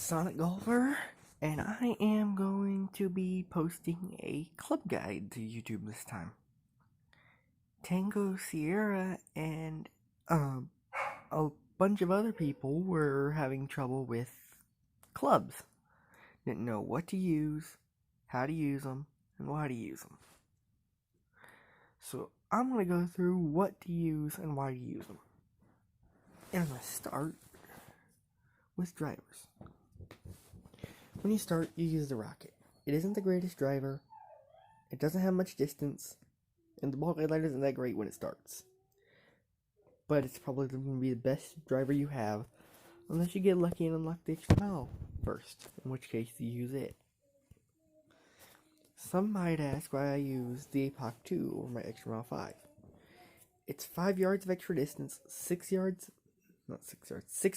Sonic Golfer, and I am going to be posting a club guide to YouTube this time. Tango Sierra and a bunch of other people were having trouble with clubs. Didn't know what to use, how to use them, and why to use them. So I'm going to go through what to use and why to use them. And I'm going to start with drivers. When you start, you use the Rocket. It isn't the greatest driver, it doesn't have much distance, and the ball guide isn't that great when it starts. But it's probably going to be the best driver you have, unless you get lucky and unlock the extra mile first, in which case you use it. Some might ask why I use the APOC 2 over my extra mile 5. It's 5 yards of extra distance, 6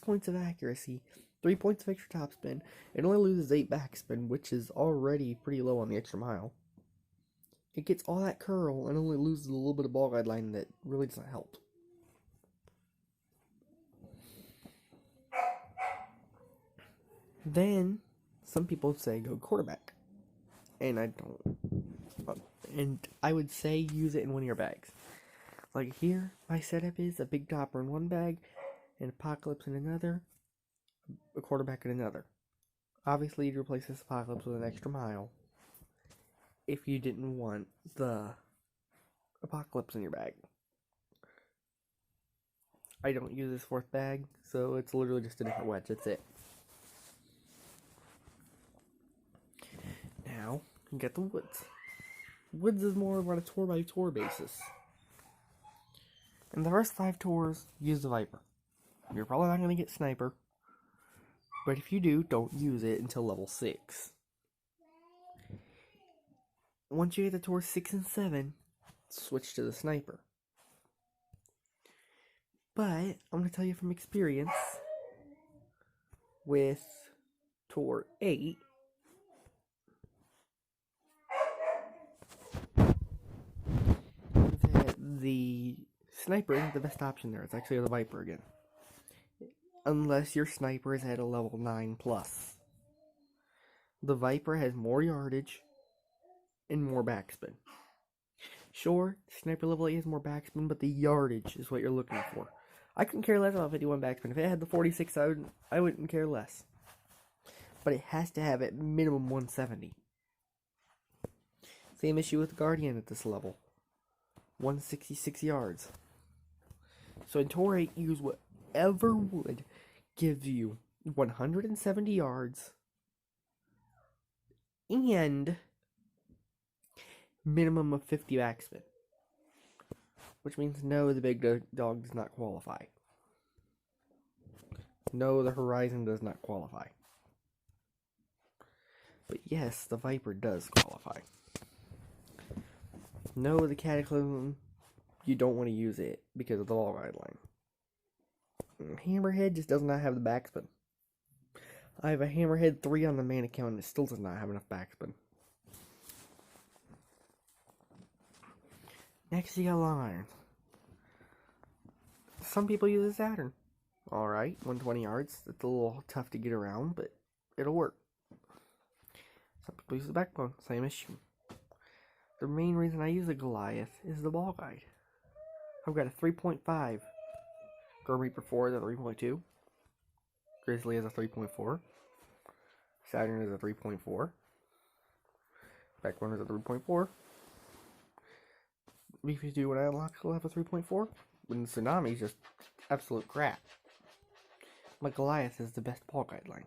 points of accuracy, 3 points of extra topspin. It only loses 8 backspin, which is already pretty low on the extra mile. It gets all that curl and only loses a little bit of ball guide line that really doesn't help. Then, some people say go quarterback. And I don't. And I would say use it in one of your bags. Like here, my setup is a big topper in one bag, an Apocalypse in another, a quarterback in another. Obviously, you'd replace this Apocalypse with an extra mile if you didn't want the Apocalypse in your bag. I don't use this fourth bag, so it's literally just a different wedge, that's it. Now, you get the Woods. Woods is more on a tour-by-tour basis. In the first 5 tours, use the Viper. You're probably not going to get Sniper, but if you do, don't use it until level 6. Once you get to tours 6 and 7, switch to the Sniper. But, I'm going to tell you from experience, with tour 8, that the Sniper isn't the best option there. It's actually the Viper again. Unless your Sniper is at a level 9 plus. The Viper has more yardage and more backspin. Sure, Sniper level 8 has more backspin, but the yardage is what you're looking for. I couldn't care less about 51 backspin. If it had the 46, I wouldn't care less. But it has to have at minimum 170. Same issue with the Guardian at this level. 166 yards. So in Tour 8, use whatever wood gives you 170 yards and minimum of 50 backspin. Which means no, the big dog does not qualify. No, the Horizon does not qualify. But yes, the Viper does qualify. No, the Cataclysm, you don't want to use it because of the ball guide line. Hammerhead just does not have the backspin. I have a Hammerhead 3 on the main account and it still does not have enough backspin. Next, you got Long Irons. Some people use a Saturn. Alright, 120 yards. It's a little tough to get around, but it'll work. Some people use the Backbone. Same issue. The main reason I use a Goliath is the ball guide. I've got a 3.5. Grim Reaper 4 is a 3.2. Grizzly is a 3.4. Saturn is a 3.4. Backbone is a 3.4. BP2 when I unlock will have a 3.4. When Tsunami is just absolute crap. My Goliath is the best ball guide line.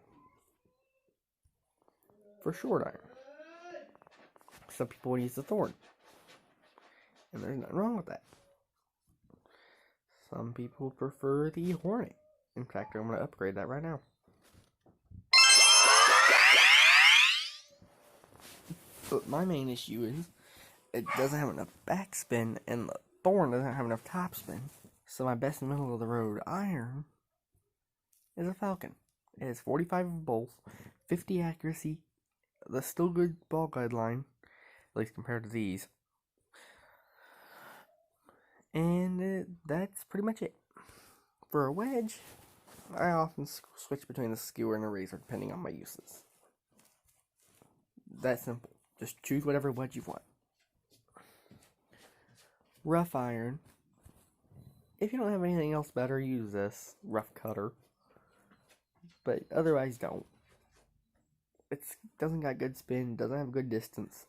For short iron. Some people would use the Thorn. And there's nothing wrong with that. Some people prefer the Hornet. In fact, I'm going to upgrade that right now. But my main issue is it doesn't have enough backspin and the Thorn doesn't have enough topspin. So my best middle of the road iron is a Falcon. It has 45 of both, 50 accuracy, the still good ball guide line, at least compared to these. And that's pretty much it. For a wedge, I often switch between the skewer and the razor depending on my uses. That simple. Just choose whatever wedge you want. Rough iron. If you don't have anything else better, use this. Rough cutter. But otherwise, don't. It doesn't got good spin, doesn't have good distance.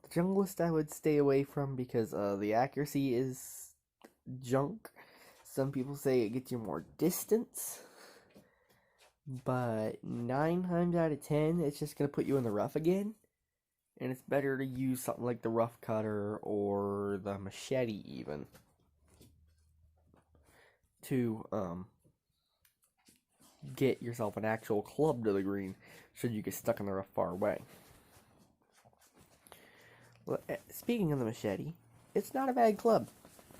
The junglist I would stay away from because the accuracy is junk. Some people say it gets you more distance, but 9 times out of 10, it's just going to put you in the rough again. And it's better to use something like the rough cutter or the machete even to get yourself an actual club to the green should you get stuck in the rough far away. Speaking of the machete, it's not a bad club.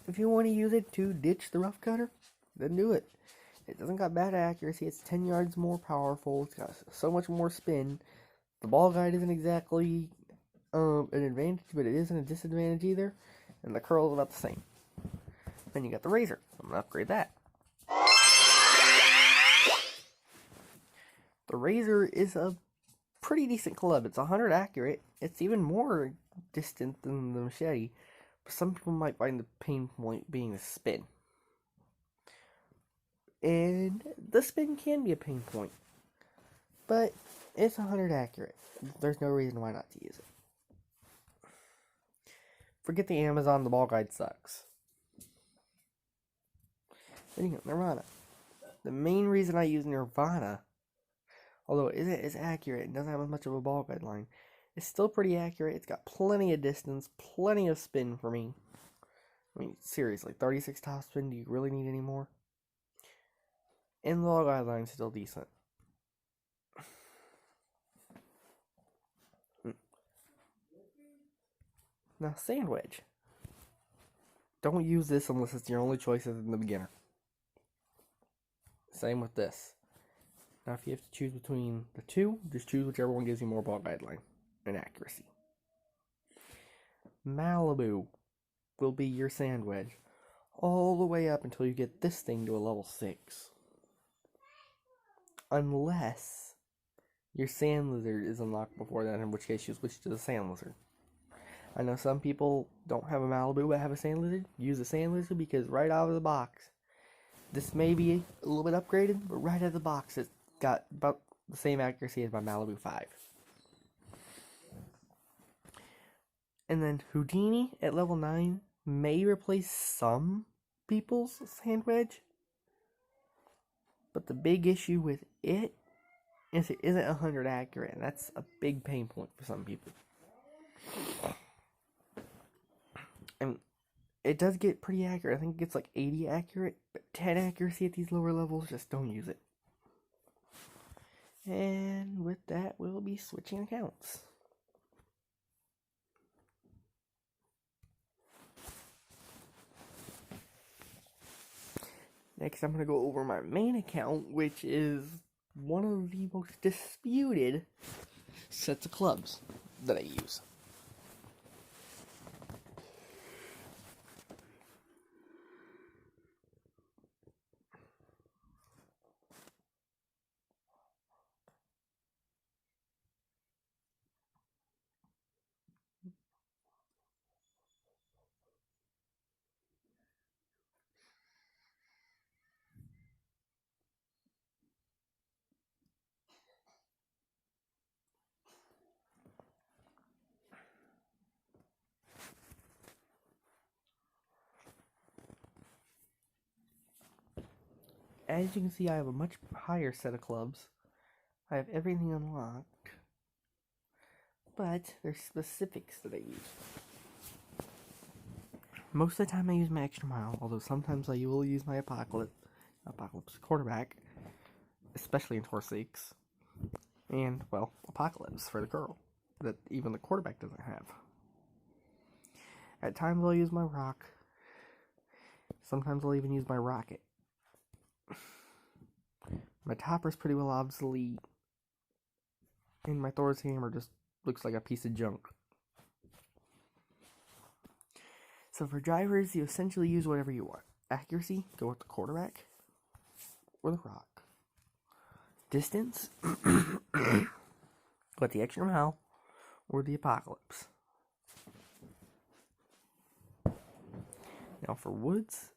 If you want to use it to ditch the rough cutter, then do it. It doesn't got bad accuracy, it's 10 yards more powerful, it's got so much more spin. The ball guide isn't exactly an advantage, but it isn't a disadvantage either. And the curl is about the same. Then you got the razor. I'm going to upgrade that. The razor is a pretty decent club. It's 100 accurate. It's even more distant than the machete. But some people might find the pain point being the spin. And the spin can be a pain point. But it's 100 accurate. There's no reason why not to use it. Forget the Amazon, the ball guide sucks. Then you got Nirvana. The main reason I use Nirvana, although it isn't as accurate and doesn't have as much of a ball guide line, it's still pretty accurate. It's got plenty of distance, plenty of spin for me. I mean, seriously, 36 top spin, do you really need any more? And the ball guide line's still decent. Now, sand wedge. Don't use this unless it's your only choice as in the beginner. Same with this. Now, if you have to choose between the two, just choose whichever one gives you more ball guideline and accuracy. Malibu will be your sand wedge all the way up until you get this thing to a level 6. Unless your sand lizard is unlocked before that, in which case you switch to the sand lizard. I know some people don't have a Malibu but have a sand lizard. Use the sand lizard because right out of the box, this may be a little bit upgraded, but right out of the box it's got about the same accuracy as my Malibu 5. And then Houdini at level 9 may replace some people's sand wedge. But the big issue with it is it isn't 100 accurate, and that's a big pain point for some people. And it does get pretty accurate. I think it gets like 80 accurate, but 10 accuracy at these lower levels, just don't use it. And with that, we'll be switching accounts. Next, I'm going to go over my main account, which is one of the most disputed sets of clubs that I use. As you can see, I have a much higher set of clubs. I have everything unlocked. But there's specifics that I use. Most of the time I use my extra mile, although sometimes I will use my apocalypse quarterback, especially in Tour 6. And, well, apocalypse for the girl that even the quarterback doesn't have. At times I'll use my rock. Sometimes I'll even use my rocket. My topper's pretty well obsolete. And my Thor's hammer just looks like a piece of junk. So for drivers, you essentially use whatever you want. Accuracy, go with the quarterback. or the rock. Distance, with the extra mile, or the apocalypse. Now for woods,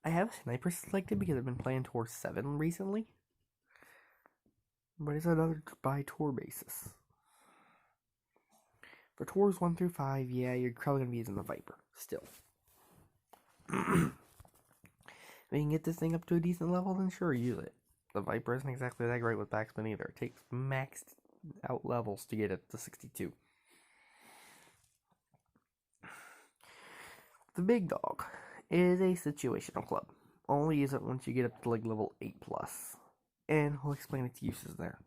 I have sniper selected because I've been playing Tour 7 recently. But it's another by tour basis. For tours 1 through 5, yeah, you're probably going to be using the Viper, still. If you can get this thing up to a decent level, then sure, use it. The Viper isn't exactly that great with backspin either. It takes maxed out levels to get it to 62. The Big Dog is a situational club. Only use it once you get up to like level 8+. And I'll explain its uses there.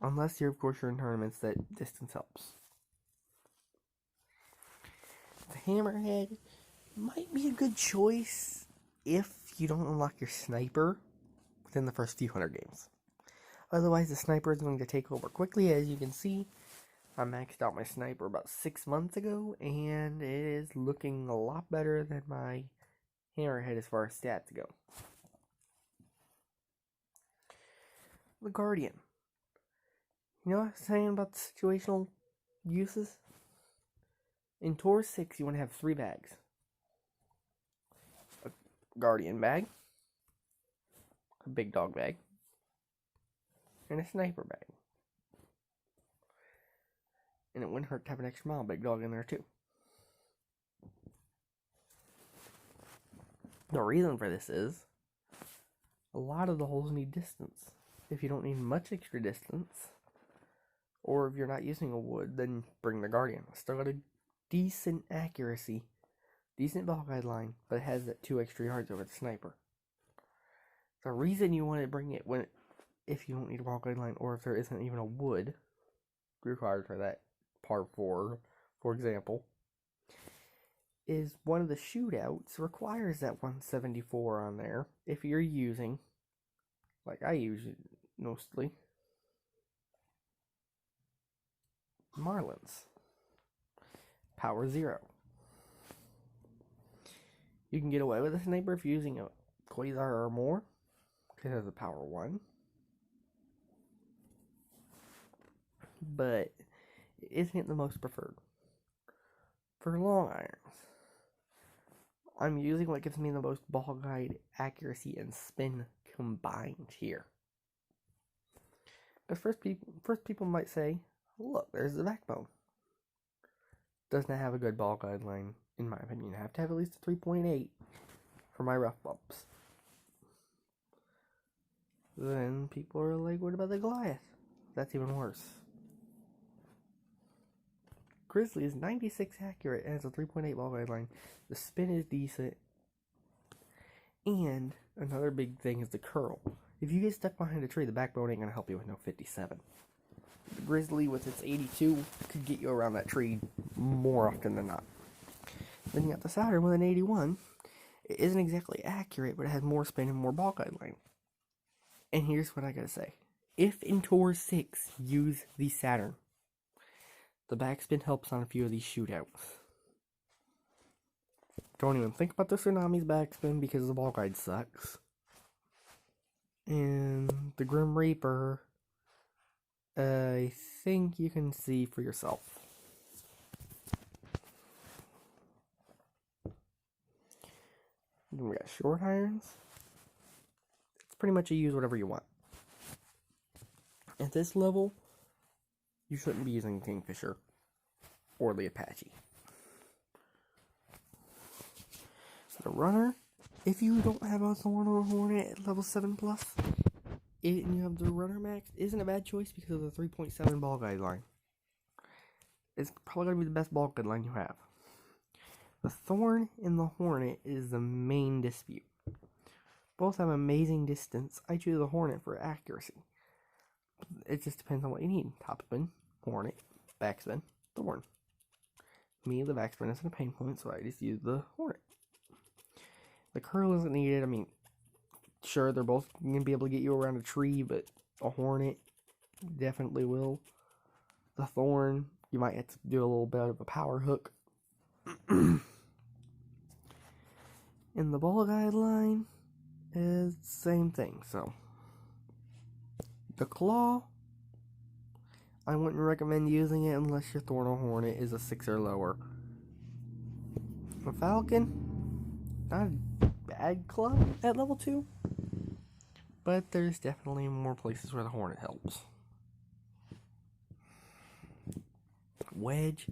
Unless you're, of course, you're in tournaments that distance helps. The Hammerhead might be a good choice if you don't unlock your sniper within the first few hundred games. Otherwise, the sniper is going to take over quickly. As you can see, I maxed out my sniper about 6 months ago, and it is looking a lot better than my Hammerhead as far as stats go. The Guardian. You know what I was saying about the situational uses? In Tour 6, you want to have 3 bags. A Guardian bag, a Big Dog bag, and a Sniper bag. And it wouldn't hurt to have an extra mile Big Dog in there too. The reason for this is, a lot of the holes need distance. If you don't need much extra distance, or if you're not using a wood, then bring the Guardian. Still got a decent accuracy, decent ball guideline, but it has that 2 extra yards over the sniper. The reason you want to bring it if you don't need a ball guideline, or if there isn't even a wood required for that par 4, for example, is one of the shootouts requires that 174 on there if you're using, like I use it mostly, Marlins. Power 0. You can get away with a sniper if you're using a Quasar or more, because it has a power 1. But it isn't the most preferred. For long irons, I'm using what gives me the most ball guide, accuracy, and spin combined here. But first people might say, look, there's the backbone. Does not have a good ball guideline, in my opinion. I have to have at least a 3.8 for my rough bumps. Then people are like, what about the Goliath? That's even worse. Grizzly is 96 accurate and has a 3.8 ball guideline. The spin is decent. And another big thing is the curl. If you get stuck behind a tree, the backbone ain't going to help you with no 57. The Grizzly with its 82 could get you around that tree more often than not. Then you got the Saturn with an 81. It isn't exactly accurate, but it has more spin and more ball guideline. And here's what I gotta say. If in Tour 6, use the Saturn. The backspin helps on a few of these shootouts. Don't even think about the Tsunami's backspin because the ball guide sucks. And the Grim Reaper, I think you can see for yourself. Then we got short irons. It's pretty much you use whatever you want. At this level, you shouldn't be using Kingfisher or the Apache. The runner, if you don't have a Thorn or a Hornet at level 7+, and you have the runner max, isn't a bad choice because of the 3.7 ball guideline. It's probably going to be the best ball guideline you have. The Thorn and the Hornet is the main dispute. Both have amazing distance. I choose the Hornet for accuracy. It just depends on what you need. Topspin, Hornet, backspin, Thorn. Me, the backspin isn't a pain point, so I just use the Hornet. The curl isn't needed. I mean, sure, they're both going to be able to get you around a tree, but a Hornet definitely will. The Thorn, you might have to do a little bit of a power hook. In the ball guideline, is the same thing. So the claw, I wouldn't recommend using it unless your Thorn or Hornet is a 6 or lower. The Falcon, not a bad club at level 2, but there's definitely more places where the Hornet helps. Wedge,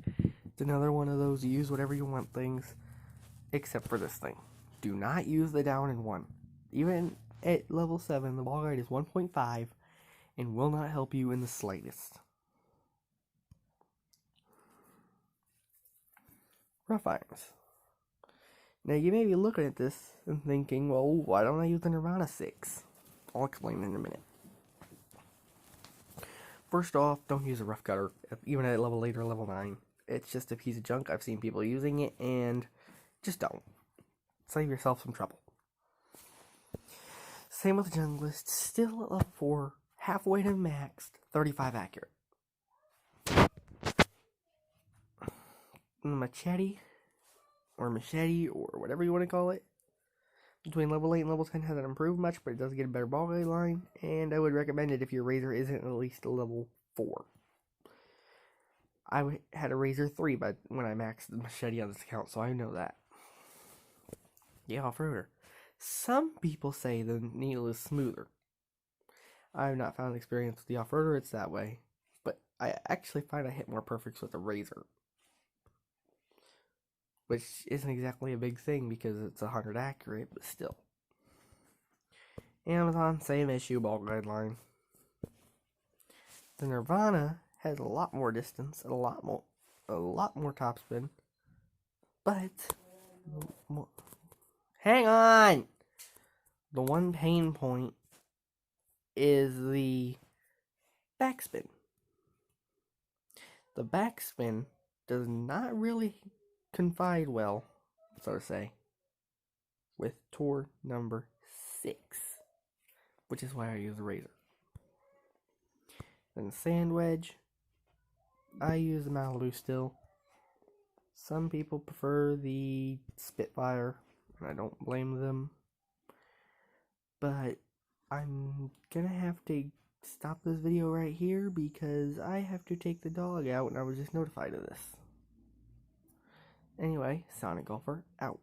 it's another one of those use whatever you want things, except for this thing. Do not use the down in 1. Even at level 7, the ball guide is 1.5 and will not help you in the slightest. Rough irons. Now you may be looking at this and thinking, well, why don't I use the Nirvana 6? I'll explain in a minute. First off, don't use a rough cutter, even at level 8 or level 9. It's just a piece of junk. I've seen people using it, and just don't. Save yourself some trouble. Same with the Junglist, still at level 4, halfway to maxed, 35 accurate. Machete, or whatever you want to call it, between level 8 and level 10 hasn't improved much, but it does get a better ball guide line, and I would recommend it if your Razor isn't at least a level 4. I had a Razor 3 but when I maxed the Machete on this account, so I know that. Yeah, off-roader. Some people say the needle is smoother. I have not found experience with the off-roader, it's that way. But I actually find I hit more perfects with the Razor. Which isn't exactly a big thing because it's 100 accurate, but still. Amazon, same issue, ball guideline. The Nirvana has a lot more distance and a lot more topspin, but hang on. The one pain point is the backspin. The backspin does not really confide well, so to say, with tour number 6, which is why I use the Razor. Then the Sand Wedge, I use the Malibu still. Some people prefer the Spitfire, and I don't blame them. But I'm gonna have to stop this video right here because I have to take the dog out and I was just notified of this. Anyway, Sonic Golfer out.